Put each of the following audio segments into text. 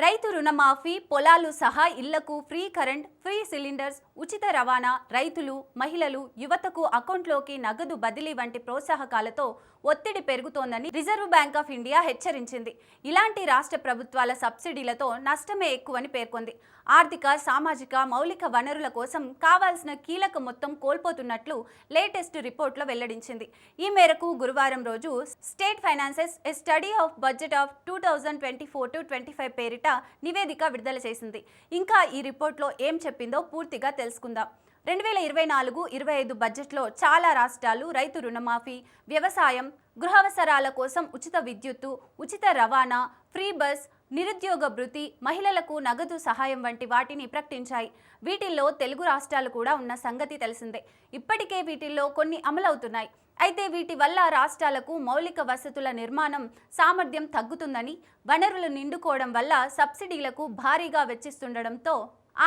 రైతు రుణమాఫీ, పొలాలు సహా ఇళ్లకు ఫ్రీ కరెంట్, ఫ్రీ సిలిండర్స్, ఉచిత రవాణా, రైతులు, మహిళలు, యువతకు అకౌంట్లోకి నగదు బదిలీ వంటి ప్రోత్సాహకాలతో ఒత్తిడి పెరుగుతోందని రిజర్వ్ బ్యాంక్ ఆఫ్ ఇండియా హెచ్చరించింది. ఇలాంటి రాష్ట్ర ప్రభుత్వాల సబ్సిడీలతో నష్టమే ఎక్కువని పేర్కొంది. ఆర్థిక, సామాజిక మౌలిక వనరుల కోసం కావాల్సిన కీలక మొత్తం కోల్పోతున్నట్లు లేటెస్ట్ రిపోర్ట్లో వెల్లడించింది. ఈ మేరకు గురువారం రోజు state finances A study of budget of 2024-25 పేరిట నివేదిక విడుదల చేసింది. ఇంకా ఈ రిపోర్ట్లో ఏం చెప్పిందో పూర్తిగా తెలుసుకుందాం. 2024-25 బడ్జెట్లో చాలా రాష్ట్రాలు రైతు రుణమాఫీ, వ్యవసాయం, గృహావసరాల కోసం ఉచిత విద్యుత్తు, ఉచిత రవాణా, ఫ్రీ బస్, నిరుద్యోగ భృతి, మహిళలకు నగదు సహాయం వంటి వాటిని ప్రకటించాయి. వీటిల్లో తెలుగు రాష్ట్రాలు కూడా ఉన్న సంగతి తెలిసిందే. ఇప్పటికే వీటిల్లో కొన్ని అమలవుతున్నాయి. అయితే వీటి వల్ల రాష్ట్రాలకు మౌలిక వసతుల నిర్మాణం సామర్థ్యం తగ్గుతుందని, వనరులు నిండుకోవడం వల్ల సబ్సిడీలకు భారీగా వెచ్చిస్తుండడంతో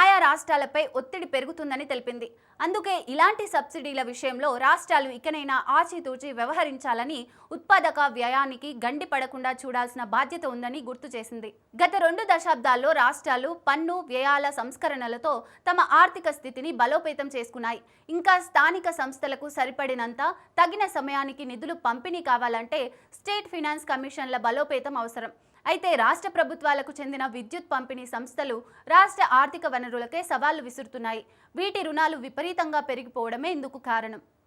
ఆయా రాష్ట్రాలపై ఒత్తిడి పెరుగుతుందని తెలిపింది. అందుకే ఇలాంటి సబ్సిడీల విషయంలో రాష్ట్రాలు ఇకనైనా ఆచితూచి వ్యవహరించాలని, ఉత్పాదక వ్యయానికి గండి పడకుండా చూడాల్సిన బాధ్యత ఉందని గుర్తు చేసింది. గత 2 దశాబ్దాల్లో రాష్ట్రాలు పన్ను వ్యయాల సంస్కరణలతో తమ ఆర్థిక స్థితిని బలోపేతం చేసుకున్నాయి. ఇంకా స్థానిక సంస్థలకు సరిపడినంత తగిన సమయానికి నిధులు పంపిణీ కావాలంటే స్టేట్ ఫైనాన్స్ కమిషన్ల బలోపేతం అవసరం. అయితే రాష్ట్ర ప్రభుత్వాలకు చెందిన విద్యుత్ పంపిణీ సంస్థలు రాష్ట్ర ఆర్థిక వనరులకే సవాళ్లు విసురుతున్నాయి. వీటి రుణాలు విపరీతంగా పెరిగిపోవడమే ఇందుకు కారణం.